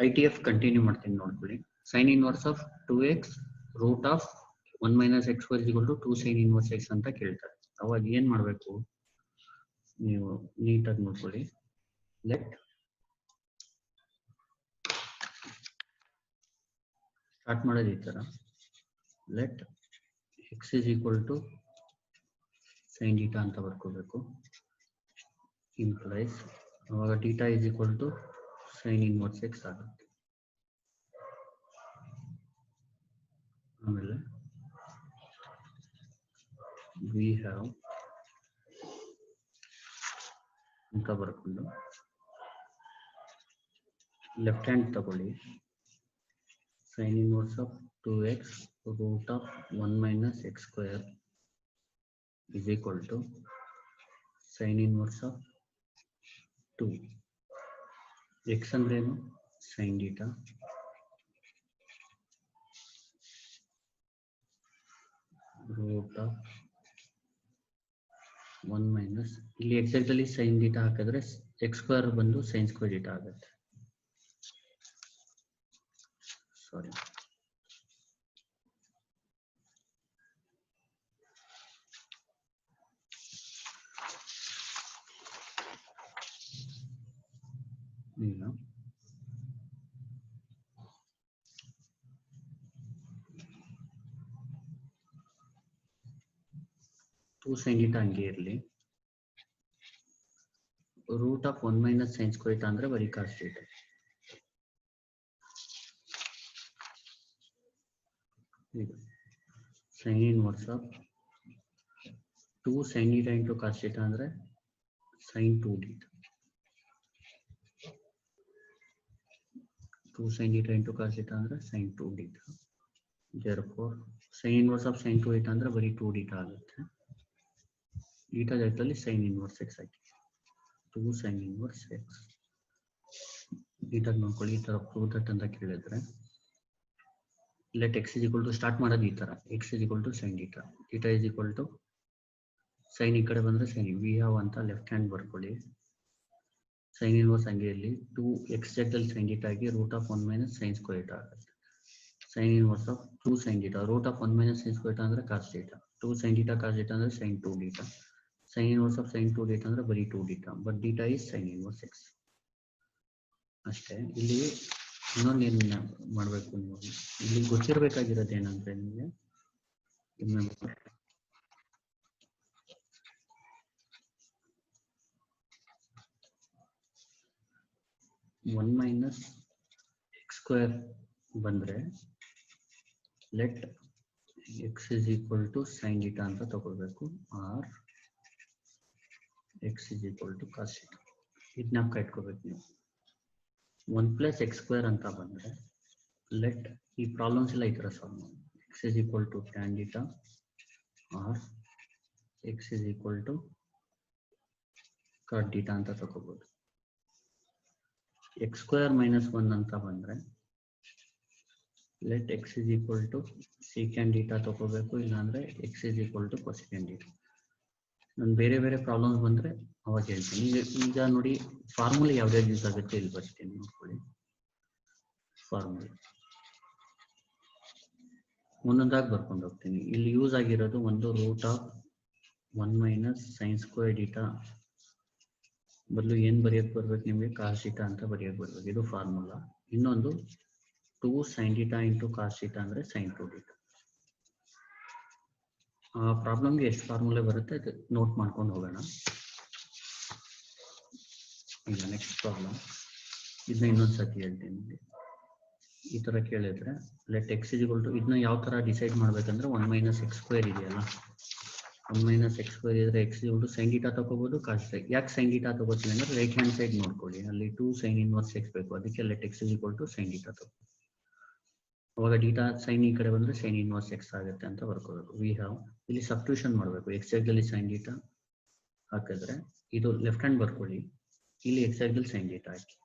ITF continue ಮಾಡ್ತೀನಿ ನೋಡ್ಕೊಳ್ಳಿ. Sine inverse of 2x root of 1 minus x square is equal to 2 sine inverse x ಅಂತ ಕೇಳ್ತಾರೆ. ಅವಾಗ ಏನ್ ಮಾಡಬೇಕು ನೀವು ನೀಟಾಗಿ ನೋಡ್ಕೊಳ್ಳಿ. ಲೆಟ್ ಸ್ಟಾರ್ಟ್ ಮಾಡೋದು ಈ ತರ, let x is equal to sine theta ಅಂತ ಬರ್ಕೋಬೇಕು. ಇಂಪ್ಲೈಸ್ ಅವಾಗ theta is equal to sine inverse x ಆಗುತ್ತೆ. ಆಮೇಲೆ ವಿ ಹ್ಯಾವ್ ಅಂತ ಬರ್ಕೊಂಡು ಲೆಫ್ಟ್ ಹ್ಯಾಂಡ್ ತಗೊಳ್ಳಿ. Sine inverse of 2x root of 1 minus x square is equal to sine inverse of 2 x ಅಂದ್ರೇನು sine theta root of 1 minus, ಇಲ್ಲಿ exact ಅಲ್ಲಿ sine theta ಹಾಕಿದ್ರೆ x square ಬಂದು ಸೈನ್ ಸ್ಕ್ವೇರ್ ಡೀಟಾ ಆಗುತ್ತೆ. ಸಾರಿ, ಈಗ 2 sine theta ಹಂಗೆ ಇರಲಿ. Root of 1 minus sine square ಅಂದ್ರೆ ಬರೀ ಕಾಸ್ ಡೀಟಾ. ಈಗ sine inverse of 2 sine theta into cos theta ಅಂದ್ರೆ sine 2 theta. 2 sine theta into cos theta ಅಂದ್ರೆ sine 2 theta. therefore sine inverse of sine 2 theta ಅಂದ್ರೆ ಬರೀ 2 theta ಆಗುತ್ತೆ. Theta ಜಾಗದಲ್ಲಿ sine inverse x ಹಾಕಿ 2 ಸೈನ್ ಇನ್ವರ್ಸ್ ಎಕ್ಸ್. ಡೀಟಾ ನೋಡ್ಕೊಳ್ಳಿ. ಈ ತರ ಪ್ರೂವ್ ದಟ್ ಅಂತ ಕೇಳಿದ್ರೆ let x is equal to start ಮಾಡೋದು ಈ ತರ, x is equal to sine theta, theta is equal to sine ಈ ಕಡೆ ಬಂದ್ರೆ ಸೈನ್ ವಿ ಹ್ಯಾವ್ ಅಂತ ಲೆಫ್ಟ್ ಹ್ಯಾಂಡ್ ಬರ್ಕೊಳ್ಳಿ. ಸೈನ್ ಇನ್ವರ್ಸ್ ಹಂಗೆ ಇಲ್ಲಿ 2 ಎಕ್ಸ್ ಜಾಗದಲ್ಲಿ ಸೈನ್ ಡೀಟಾ ಆಗಿ root of 1 minus sine square theta ಆಗುತ್ತೆ. Sine inverse of 2 sine theta root of 1 minus sine square theta ಅಂದ್ರೆ cos theta. 2 sine theta cos theta ಅಂದ್ರೆ sine 2 theta. Sine inverse of sine 2 theta ಅಂದ್ರೆ ಬರೀ 2 theta, but theta is sine inverse x ಅಷ್ಟೇ. ಇಲ್ಲಿ ಇನ್ನೊಂದು ಏನು ಮಾಡಬೇಕು ನೀವು, ಇಲ್ಲಿ ಗೊತ್ತಿರಬೇಕಾಗಿರೋದು ಏನಂದ್ರೆ ನಿಮಗೆ 1 ಮೈನಸ್ ಎಕ್ಸ್ ಸ್ಕ್ವೇರ್ ಬಂದ್ರೆ let x is equal to sine theta ಅಂತ ತಗೊಳ್ಬೇಕು, or x is equal to cos theta. ಇದು ಜ್ಞಾಪಕ ಇಟ್ಕೋಬೇಕು ನೀವು. 1 ಪ್ಲಸ್ ಎಕ್ಸ್ ಸ್ಕ್ವೇರ್ ಅಂತ ಬಂದ್ರೆ ಲೆಟ್ ಈ ಪ್ರಾಬ್ಲಮ್ಸ್ ಎಲ್ಲ ಈ ತರ ಸಾಲ್ವ್ ಮಾಡಿ. X is equal to tan theta or x is equal to cot theta ಅಂತ ತಗೋಬಹುದು. ಎಕ್ಸ್ ಸ್ಕ್ವೇರ್ ಮೈನಸ್ 1 ಅಂತ ಬಂದ್ರೆ let x is equal to secant theta ತಗೋಬೇಕು, ಇಲ್ಲಾಂದ್ರೆ x is equal to cosecant theta. ನಾನು ಬೇರೆ ಬೇರೆ ಪ್ರಾಬ್ಲಮ್ಸ್ ಬಂದ್ರೆ ಅವಾಗ ಹೇಳ್ತೀನಿ. ಈಗ ನೋಡಿ ಫಾರ್ಮುಲಾ ಯಾವ್ದಾವ್ದು ಯೂಸ್ ಆಗುತ್ತೆ ಇಲ್ಲಿ ಬರ್ತೀನಿ ನೋಡ್ಕೊಳ್ಳಿ. ಫಾರ್ಮುಲಾ ಒಂದೊಂದಾಗಿ ಬರ್ಕೊಂಡು ಹೋಗ್ತೀನಿ. ಇಲ್ಲಿ ಯೂಸ್ ಆಗಿರೋದು ಒಂದು root of 1 minus sine square theta ಬದಲು ಏನ್ ಬರೆಯಕ್ ಬರ್ಬೇಕು ನಿಮಗೆ, ಕಾಸ್ ಡೀಟಾ ಅಂತ ಬರೆಯಕ್ ಬರ್ಬೇಕು. ಇದು ಫಾರ್ಮುಲಾ. ಇನ್ನೊಂದು 2 sine theta into cos theta ಅಂದ್ರೆ ಸೈನ್ 2 ಡೀಟಾ. ಆ ಪ್ರಾಬ್ಲಮ್ಗೆ ಎಷ್ಟು ಫಾರ್ಮುಲಾ ಬರುತ್ತೆ ಅದು ನೋಟ್ ಮಾಡ್ಕೊಂಡು ಹೋಗೋಣ. ಈಗ ನೆಕ್ಸ್ಟ್ ಪ್ರಾಬ್ಲಮ್ ಇದನ್ನ ಇನ್ನೊಂದ್ಸತಿ ಹೇಳ್ತೀನಿ. ಈ ತರ ಕೇಳಿದ್ರೆ let x is equal to, ಇದನ್ನ ಯಾವ ತರ ಡಿಸೈಡ್ ಮಾಡ್ಬೇಕಂದ್ರೆ 1 ಮೈನಸ್ ಎಕ್ಸ್ ಸ್ಕ್ವೇರ್ ಇದೆಯಲ್ಲ, 1 ಮೈನಸ್ ಎಕ್ಸ್ ಸ್ಕ್ವೇರ್ ಇದ್ರೆ x is equal to sine theta ತಗೋಬಹುದು, ಕಾಸ್ ಡೀಟಾ. ಯಾಕೆ ಸೈನ್ ಡೀಟಾ ತಗೋತೀವಿ ಅಂದ್ರೆ ರೈಟ್ ಹ್ಯಾಂಡ್ ಸೈಡ್ ನೋಡ್ಕೊಳ್ಳಿ, ಅಲ್ಲಿ 2 ಸೈನ್ ಇನ್ವರ್ಸ್ ಎಕ್ಸ್ ಬೇಕು, ಅದಕ್ಕೆ let x is equal to sine theta ತಗೋ. ಅವಾಗ ಡೀಟಾ ಸೈನ್ ಈ ಕಡೆ ಬಂದ್ರೆ ಸೈನ್ ಇನ್ವರ್ಸ್ ಎಕ್ಸ್ ಆಗುತ್ತೆ ಅಂತ ಬರ್ಕೋಬೇಕು. ವಿ ಹ್ಯಾವ್ ಇಲ್ಲಿ ಸಬ್ಸ್ಟಿಟ್ಯೂಷನ್ ಮಾಡಬೇಕು. ಎಕ್ಸ್ ಜಾಗದಲ್ಲಿ ಸೈನ್ ಡೀಟಾ ಹಾಕಿದ್ರೆ ಇದು ಲೆಫ್ಟ್ ಹ್ಯಾಂಡ್ ಬರ್ಕೊಳ್ಳಿ, ಇಲ್ಲಿ ಎಕ್ಸ್ ಜಾಗದಲ್ಲಿ ಸೈನ್ ಡೀಟಾ ಹಾಕಿ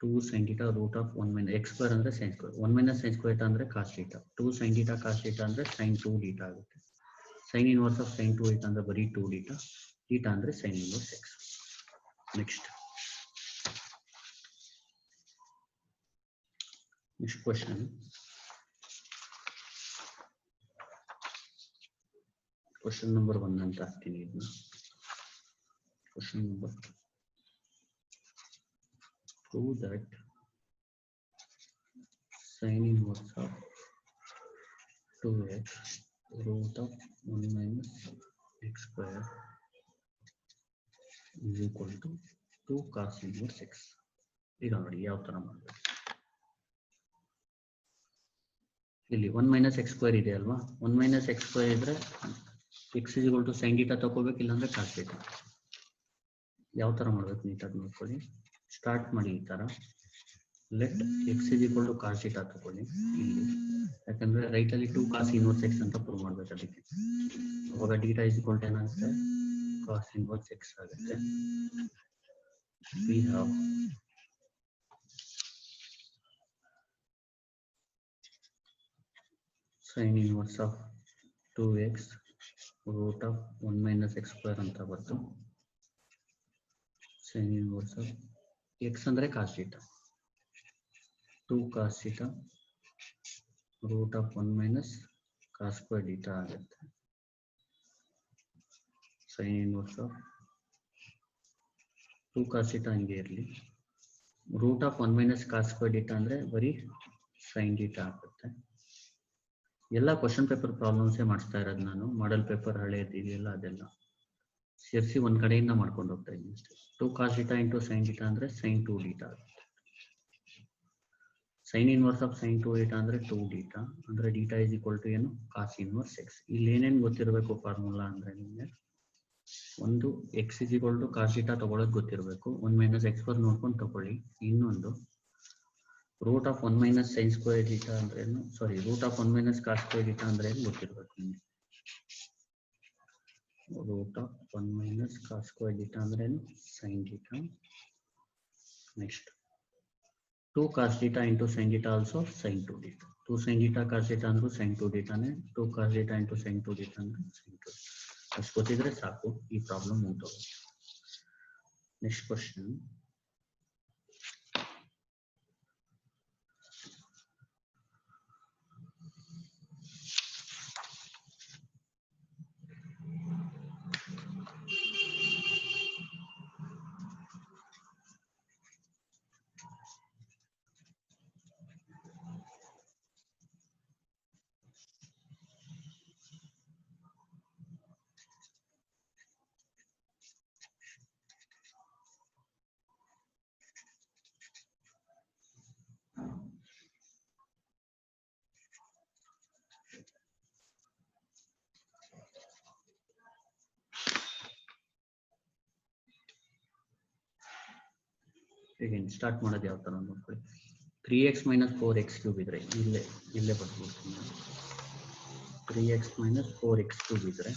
2 sine theta root of 1 minus x square ಅಂದ್ರೆ sine square, 1 minus sine square ಅಂದ್ರೆ cos theta. 2 sine theta cos theta ಅಂದ್ರೆ ಸೈನ್ 2 ಡೀಟಾ ಆಗುತ್ತೆ. Sine inverse of sine 2 theta ಅಂದ್ರೆ ಬರೀ 2 ಡೀಟಾ, ಡೀಟಾ ಅಂದ್ರೆ sine inverse x. Next Next question. Question number 1 ಅಂತ ಹಾಕ್ತೀನಿ ಇದನ್ನ. Question number 2. Prove that sin inverse of 2x root of 1 minus x square is equal to 2 cos inverse x. ಈಗ ನೋಡಿ ಯಾವ ತರ ಮಾಡಬೇಕು. ಇಲ್ಲಿ 1 minus x square ಇದೆ ಅಲ್ವಾ, 1 minus x square ಇದ್ರೆ x is equal to sin theta ತಗೋಬೇಕು, ಇಲ್ಲಾಂದ್ರೆ cos theta. ಯಾವ ತರ ಮಾಡ್ಬೇಕು ನೀಟಾಗಿ ನೋಡ್ಕೊಳ್ಳಿ. ಸ್ಟಾರ್ಟ್ ಮಾಡಿ ಈ ತರ, let x is equal to cos theta ತಗೊಳ್ಳಿ ಇಲ್ಲಿ, ಯಾಕಂದ್ರೆ ರೈಟ್ ಅಲ್ಲಿ 2 cos inverse x ಅಂತ ಪ್ರೂವ್ ಮಾಡ್ಬೇಕು. ಅದಕ್ಕೆ ಅವಾಗ theta is equal to ಏನಾಗುತ್ತೆ, cos inverse x ಆಗುತ್ತೆ. We have sin inverse of 2x root of 1 minus x square ಅಂತ ಬರ್ತು. sin inverse of x ಅಂದ್ರೆ cos theta, 2 cos theta root of 1 minus cos square theta ಆಗುತ್ತೆ. sin inverse of 2 cos theta ಹಂಗೆ ಇರಲಿ, root of 1 minus cos square theta ಅಂದ್ರೆ ಬರೀ sin theta ಆಗುತ್ತೆ. ಎಲ್ಲ question paper problems ಮಾಡಿಸ್ತಾ ಇರೋದು ನಾನು, ಮಾಡೆಲ್ ಪೇಪರ್ ಹಳೆಯದಿದೆಯಲ್ಲ ಅದೆಲ್ಲ ಸೇರಿಸಿ ಒಂದ್ ಕಡೆಯಿಂದ ಮಾಡ್ಕೊಂಡು ಹೋಗ್ತಾ ಇದ್ದೀನಿ ಅಷ್ಟೇ. 2 cos theta into sin theta ಅಂದ್ರೆ sin 2 theta ಆಗುತ್ತೆ. sin inverse of sin 2 theta ಅಂದ್ರೆ 2 theta, ಅಂದ್ರೆ theta is equal to ಏನು, cos inverse x. ಇಲ್ಲಿ ಏನೇನು ಗೊತ್ತಿರಬೇಕು ಫಾರ್ಮುಲಾ ಅಂದ್ರೆ ನಿಮಗೆ, ಒಂದು x is equal to cos theta ತಗೊಳ್ಳೋದು ಗೊತ್ತಿರಬೇಕು, 1 minus x square ನೋಡ್ಕೊಂಡು ತಗೊಳ್ಳಿ. ಇನ್ನೊಂದು root of 1 minus sin square theta ಅಂದ್ರೆ ಏನು, sorry root of 1 minus cos square theta ಅಂದ್ರೆ ಏನು ಗೊತ್ತಿರಬೇಕು ನಿಮಗೆ. Root of 1 minus cos square theta ಅಂದ್ರೆ ಏನು, sin theta. Next 2 cos theta into sin theta also sin 2 theta. 2 sin theta cos theta ಅಂದ್ರೂ sin 2 theta ನೇ, 2 cos theta into sin 2 theta ಅಂದ್ರೆ sin 2 theta. ಅಷ್ಟು ಗೊತ್ತಿದ್ರೆ ಸಾಕು, ಈ ಪ್ರಾಬ್ಲಮ್ ಮುಗಿದೋಗುತ್ತೆ. Next question. again ಸ್ಟಾರ್ಟ್ ಮಾಡೋದು ಯಾವ ತರ ನೋಡ್ಕೊಳ್ಳಿ. 3x minus 4x cube ಇದ್ರೆ ಇಲ್ಲೇ ಬರ್ತೀನಿ. 3x minus 4x cube ಇದ್ರೆ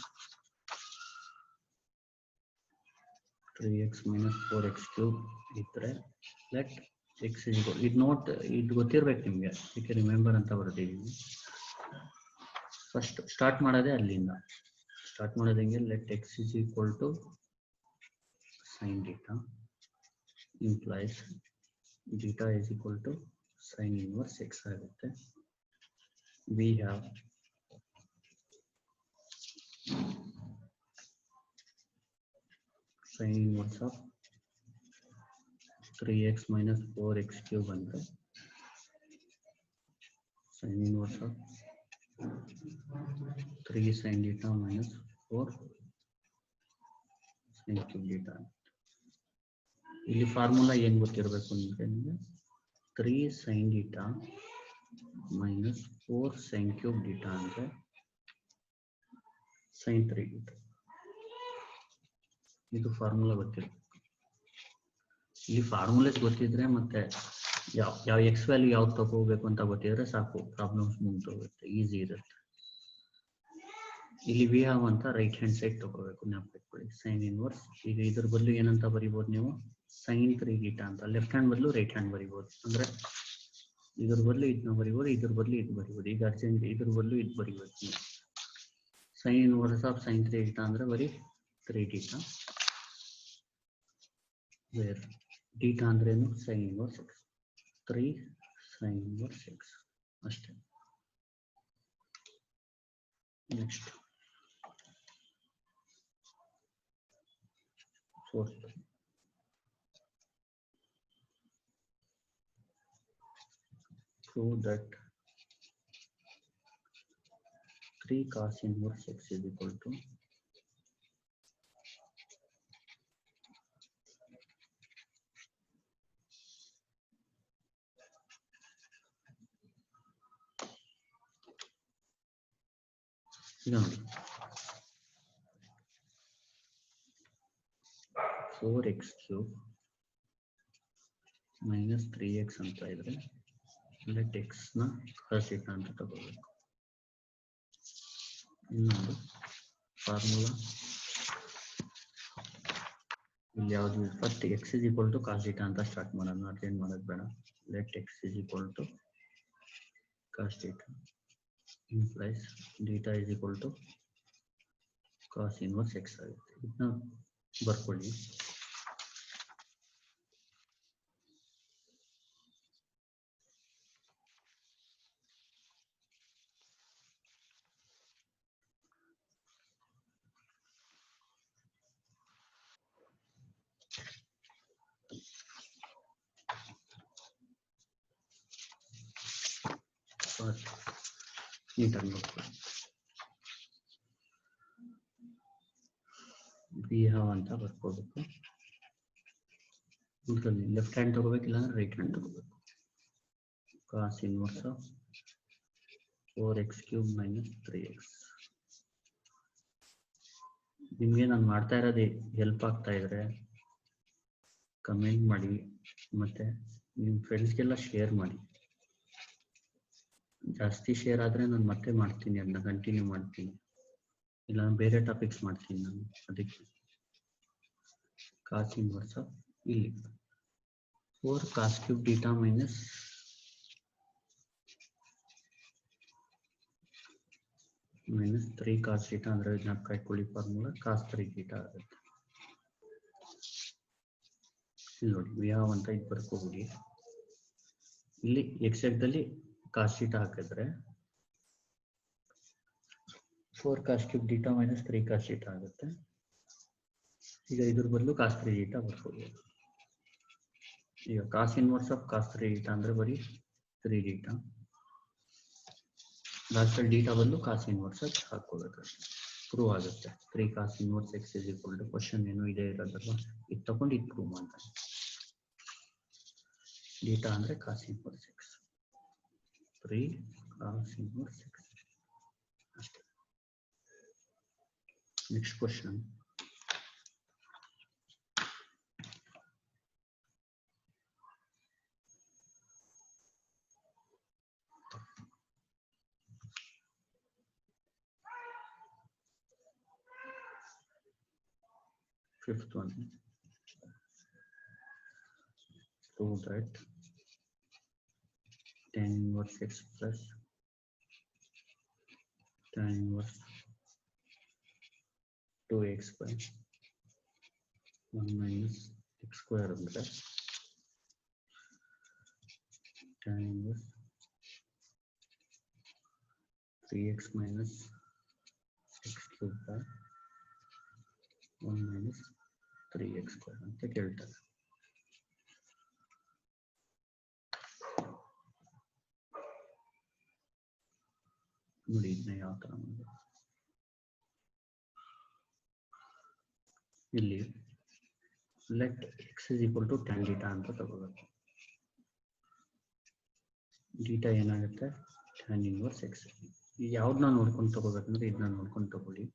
3x minus 4x cube ಇದ್ರೆ ಲೆಟ್ x is equal, ಇದು ಗೊತ್ತಿರ್ಬೇಕು ನಿಮ್ಗೆ, ಇದಕ್ಕೆ ರಿಮೆಂಬರ್ ಅಂತ ಬರ್ತಿದೀನಿ. ಫಸ್ಟ್ ಸ್ಟಾರ್ಟ್ ಮಾಡೋದೇ ಅಲ್ಲಿಂದ, ಸ್ಟಾರ್ಟ್ ಮಾಡೋದಂಗೆ let x is equal to sin theta implies theta is equal to sin inverse x ಆಗುತ್ತೆ. We have sin inverse of 3x minus 4x cube ಅಂದ್ರೆ sin inverse of 3 sin theta minus 4 sin cube theta. ಇಲ್ಲಿ formula ಏನ್ ಗೊತ್ತಿರಬೇಕು ಅಂದ್ರೆ ನಿಮಗೆ, 3 sin theta minus 4 sin cube theta ಅಂದ್ರೆ sin 3 theta. ಇದು formula ಗೊತ್ತಿರಬೇಕು. ಇಲ್ಲಿ ಫಾರ್ಮುಲಾಸ್ ಗೊತ್ತಿದ್ರೆ ಮತ್ತೆ ಯಾವ ಎಕ್ಸ್ ವ್ಯಾಲ್ಯೂ ಯಾವ್ದು ತಗೋಬೇಕು ಅಂತ ಗೊತ್ತಿದ್ರೆ ಸಾಕು, ಪ್ರಾಬ್ಲಮ್ಸ್ ಮುಗಿದೋಗುತ್ತೆ, ಈಸಿ ಇರುತ್ತೆ. ಇಲ್ಲಿ ವಿ ಹ್ಯಾವ್ ಅಂತ ರೈಟ್ ಹ್ಯಾಂಡ್ ಸೈಡ್ ತಗೋಬೇಕು, ನೆನಪಿಟ್ಕೊಳ್ಳಿ. ಸೈನ್ ಇನ್ವರ್ಸ್, ಈಗ ಇದ್ರ ಬದಲು ಏನಂತ ಬರಿಬೋದು ನೀವು, sin 3 theta ಅಂತ. ಲೆಫ್ಟ್ ಹ್ಯಾಂಡ್ ಬದಲು ರೈಟ್ ಹ್ಯಾಂಡ್ ಬರಿಬೋದು, ಅಂದ್ರೆ ಇದ್ರ ಬದಲು ಇದನ್ನ ಬರಿಬೋದು, ಇದ್ರ ಬದಲು ಇದು ಬರಿಬೋದು. ಈಗ ಅರ್ಜೆಂಟ್ ಇದ್ರ ಬದಲು ಇದು ಬರಿಬೇಕು. sin inverse of sin 3 theta ಅಂದ್ರೆ ಬರೀ 3 theta, where theta ಅಂದ್ರೆ ಏನು, sin inverse 3 sin inverse x ಅಷ್ಟೇ. Next fourth prove that 3 cos inverse x is equal to no 4x cube minus 3x ಅಂತ ಇದ್ರೆ let x ನ cos theta ಅಂತ ತಗೋಬೇಕು. ಇನ್ನೊಂದು ಫಾರ್ಮುಲಾ ಇಲ್ಲಿ ಯಾವುದು first x is equal to cos theta ಅಂತ ಸ್ಟಾರ್ಟ್ ಮಾಡೋಣ, ಅಟೆಂಡ್ ಮಾಡೋದು ಬೇಡ. let x is equal to cos theta implies theta is equal to cos inverse x ಆಗುತ್ತೆ. ಇದನ್ನ ಬರ್ಕೊಳ್ಳಿ. ನೀಟಾಗಿ ನೋಡ್ಕೊಳ್ಳಿ. ವಿ ಹ್ಯಾವ್ ಅಂತ ಬರ್ಕೋಬೇಕು. ಲೆಫ್ಟ್ ಹ್ಯಾಂಡ್ ತಗೋಬೇಕಿಲ್ಲ ಅಂದ್ರೆ ರೈಟ್ ಹ್ಯಾಂಡ್ ತಗೋಬೇಕು. Cos inverse 4x cube minus 3x. ನಿಮಗೆ ನಾನು ಮಾಡ್ತಾ ಇರೋದು ಹೆಲ್ಪ್ ಆಗ್ತಾ ಇದ್ರೆ ಕಮೆಂಟ್ ಮಾಡಿ, ಮತ್ತೆ ನಿಮ್ಮ ಫ್ರೆಂಡ್ಸ್ಗೆಲ್ಲ ಶೇರ್ ಮಾಡಿ. ಜಾಸ್ತಿ ಶೇರ್ ಆದರೆ ನಾನು ಮತ್ತೆ ಮಾಡ್ತೀನಿ, ಅದನ್ನ ಕಂಟಿನ್ಯೂ ಮಾಡ್ತೀನಿ, ಇಲ್ಲ ಬೇರೆ ಟಾಪಿಕ್ಸ್ ಮಾಡ್ತೀನಿ ನಾನು. ಅದಕ್ಕೆ ಕಾಸ್ ಇನ್ವರ್ಸ್ ಇಲ್ಲಿ 4 cos cube theta minus minus 3 cos theta ಅಂದರೆ ಜ್ಞಾಪಕ ಇಟ್ಕೊಳ್ಳಿ, ಫಾರ್ಮುಲಾ ಕಾಸ್ 3 ಥೀಟಾ ಆಗುತ್ತೆ. ಇಲ್ಲಿ ನೋಡಿ ವಿ ಹ್ಯಾವ್ ಅಂತ ಇದು ಬರ್ಕೋಬಿಡಿ. ಇಲ್ಲಿ ಎಕ್ಸಾಕ್ಟ್ದಲ್ಲಿ ಕಾಸ್ ಥೀಟಾ ಹಾಕಿದ್ರೆ 4 cos cube theta minus 3 cos theta ಆಗುತ್ತೆ. ಈಗ ಇದ್ರ ಬದಲು ಕಾಸ್ 3 ಥೀಟಾ ಬರ್ಕೋಬಹುದು. ಈಗ cos inverse of cos 3 theta ಅಂದ್ರೆ ಬರೀ 3 ಥೀಟಾ. ಲಾಸ್ಟಲ್ಲಿ ಥೀಟಾ ಬದಲು ಕಾಸ್ ಇನ್ವರ್ಸ್ ಹಾಕೋಬೇಕು, ಪ್ರೂವ್ ಆಗುತ್ತೆ. 3 cos inverse x is equal to question ಏನೋ ಇದೆ ಇರೋದಲ್ವಾ, ಇದು ತಗೊಂಡು ಇದು ಪ್ರೂವ್ ಮಾಡ್ತಾರೆ. ಥೀಟಾ ಅಂದ್ರೆ cos inverse x, 3 cos inverse x ಅಷ್ಟೇ. Next question fifth one, prove that tan inverse x plus tan inverse 2x by 1 minus x square ಅಂದ್ರೆ tan inverse 3x minus x cube by 1 minus 3x square ಅಂತ ಕೇಳ್ತಾರೆ. ನೋಡಿ ಇದನ್ನ ಯಾವ ತರ ಮಾಡೋದು. ಇಲ್ಲಿ let x is equal to tan theta ಅಂತ ತಗೋಬೇಕು. ಡೀಟಾ ಏನಾಗುತ್ತೆ ಟ್ಯಾನ್ ಇನ್ವರ್ಸ್ ಎಕ್ಸ್. ಯಾವ್ದನ್ನ ನೋಡ್ಕೊಂಡು ತಗೋಬೇಕಂದ್ರೆ ಇದನ್ನ ನೋಡ್ಕೊಂಡು ತಗೊಳ್ಳಿ.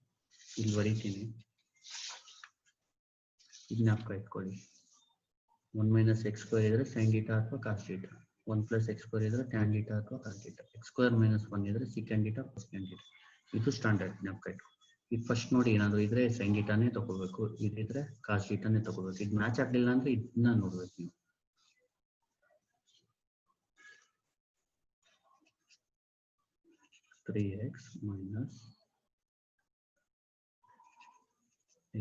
ಇಲ್ಲಿ ಬರೀತೀನಿ, ಜ್ಞಾಪಕ ಇಟ್ಕೊಳ್ಳಿ. 1 ಮೈನಸ್ ಎಕ್ಸ್ ಸ್ಕ್ವೇರ್ ಇದ್ರೆ ಸೈನ್ ಡೀಟಾ ಅಥವಾ cos theta, 1 plus x square ಇದ್ರೆ ಟ್ಯಾನ್ ಡೀಟಾ ಅಥವಾ cos theta, x square minus 1 ಇದ್ರೆ ಸೆಕೆಂಡ್ ಡೀಟಾ ಕೊಸೆಕೆಂಡ್ ಡೀಟಾ. ಇದು ಸ್ಟ್ಯಾಂಡರ್ಡ್ ಜ್ಞಾಪಕ ಇಟ್ಕೊಳ್ಳಿ. ಇದು ಫಸ್ಟ್ ನೋಡಿ, ಏನಾದ್ರು ಇದ್ರೆ ಸೈನ್ ಡೀಟಾನೇ ತಗೋಬೇಕು, ಇದಿದ್ರೆ ಕಾಸ್ ಡೀಟಾನೇ ತಗೋಬೇಕು. ಇದು ಮ್ಯಾಚ್ ಆಗ್ಲಿಲ್ಲ ಅಂದ್ರೆ ಇದನ್ನ ನೋಡ್ಬೇಕು ನೀವು. Three x minus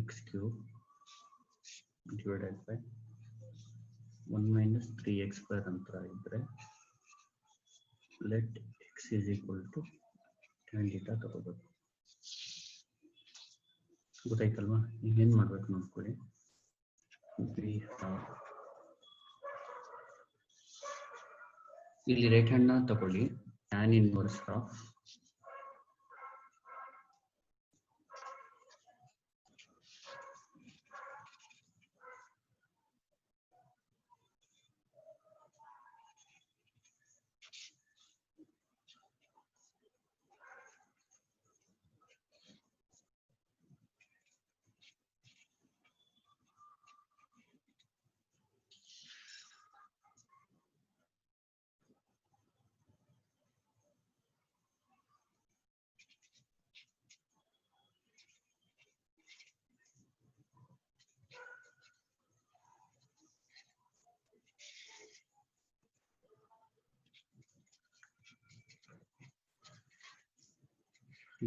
x cube divided by 1 minus 3x square ಅಂತ ಇದ್ರೆ let x is equal to tan theta ತಗೋಬೇಕು. ಗೊತ್ತಾಯ್ತಲ್ವಾ? ಈಗ ಏನ್ ಮಾಡ್ಬೇಕು ನೋಡ್ಕೊಳ್ಳಿ. ಇಲ್ಲಿ ರೈಟ್ ಹ್ಯಾಂಡ್ ನ ತಗೊಳ್ಳಿ. tan inverse ಆಫ್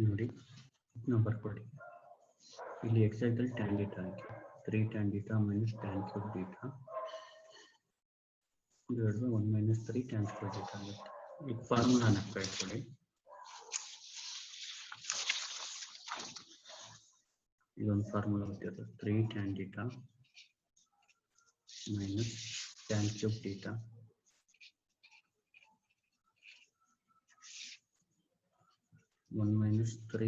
ನೋಡಿ ನಾವು ಬರ್ಕೊಳ್ಳಿ. ಇಲ್ಲಿ ಎಕ್ಸಾಕ್ಟಲ್ಲಿ tan theta hockey 3 tan theta minus tan cube theta divided by 1 minus 3 tan square theta ಆಗುತ್ತೆ. ಈಗ ಫಾರ್ಮುಲಾನ ಹಾಕ್ಕೊಳ್ಳಿ. ಇದೊಂದು ಫಾರ್ಮುಲಾ ಗೊತ್ತಿರುತ್ತೆ. 3 tan theta minus tan cube theta (1 minus 3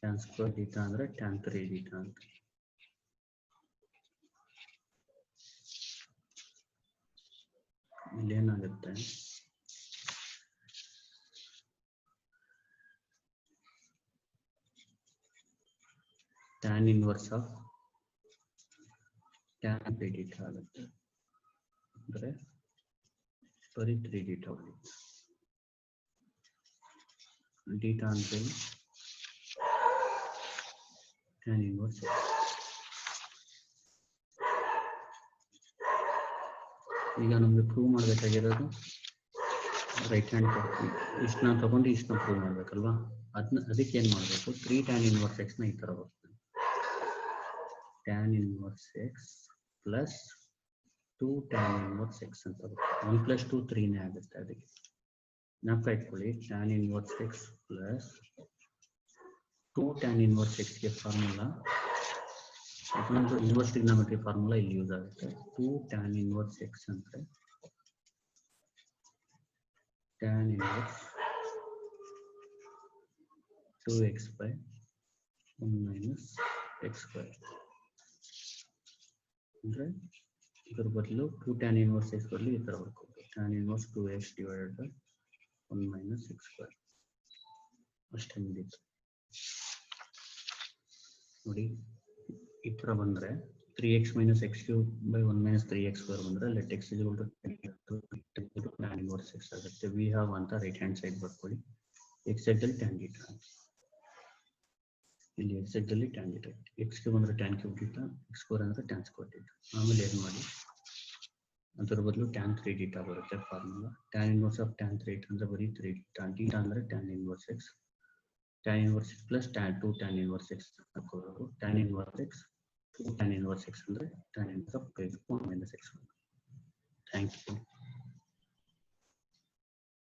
tan square theta ಅಂದ್ರೆ tan 3 theta ಅಂತ. ಇಲ್ಲೇನಾಗುತ್ತೆ, tan inverse of tan 3 theta ಆಗುತ್ತೆ. ಅಂದ್ರೆ ಬರೀ 3 theta ಉಳಿಯುತ್ತೆ. theta ಅಂದ್ರೆ tan inverse. ಈಗ ನಮ್ಗೆ ಪ್ರೂವ್ ಮಾಡಬೇಕಾಗಿರೋದು ರೈಟ್ ಹ್ಯಾಂಡ್ ಇಷ್ಟನ್ನ ತಗೊಂಡು ಇಷ್ಟನ್ನ ಪ್ರೂವ್ ಮಾಡ್ಬೇಕಲ್ವಾ? ಅದಕ್ಕೆ ಏನ್ ಮಾಡಬೇಕು, 3 tan inverse x ನ ಈ ತರ ಬರ್ತದೆ. tan inverse x plus 2 tan inverse x ಅಂತ ಬರುತ್ತೆ. 1 + 2 3 ನೇ ಆಗುತ್ತೆ. ಅದಕ್ಕೆ ಜ್ಞಾಪಕ ಇಟ್ಕೊಳ್ಳಿ, tan inverse x plus 2 tan inverse x ಗೆ ಫಾರ್ಮುಲಾ ಇನ್ವರ್ಸ್ ಟ್ರಿಗ್ನೋಮೆಟ್ರಿ ಫಾರ್ಮುಲಾ ಇಲ್ಲಿ ಯೂಸ್ ಆಗುತ್ತೆ. 2 tan inverse x ಅಂದ್ರೆ tan inverse 2x by 1 minus x square. ಅಂದ್ರೆ ಇದರ ಬದಲು 2 tan inverse x ಬದಲು ಈ ತರ ಬರ್ಕೋಬೇಕು. tan inverse 2x divided by 1 minus x square. ಅಷ್ಟೇ ಮುಗೀತು. ನೋಡಿ ಈ ತರ ಬಂದ್ರೆ 3x minus x cube by 1 minus 3x square ಬಂದ್ರೆ let x is equal to tan inverse x ಆಗುತ್ತೆ. we have ಅಂತ ರೈಟ್ ಹ್ಯಾಂಡ್ ಸೈಡ್ ಬರ್ಕೊಳ್ಳಿ. ಎಕ್ಸಾಕ್ಟಲ್ಲಿ tan theta, ಇಲ್ಲಿ ಎಕ್ಸಾಕ್ಟಲ್ಲಿ tan theta, x cube ಅಂದ್ರೆ tan cube theta, x square ಅಂದ್ರೆ tan square theta. ಆಮೇಲೆ ಏನು ಮಾಡಿ, ಅದರ ಬದಲು tan 3 theta ಬರುತ್ತೆ formula. tan inverse of tan 3 ಅಂದ್ರೆ ಬರೀ 3 theta, theta ಅಂದ್ರೆ tan inverse x, tan inverse x plus2 tan inverse x ಹಾಕೋಬೇಕು. tan inverse x 2 tan inverse x ಅಂದ್ರೆ tan inverse of 1 minus x. Thank you.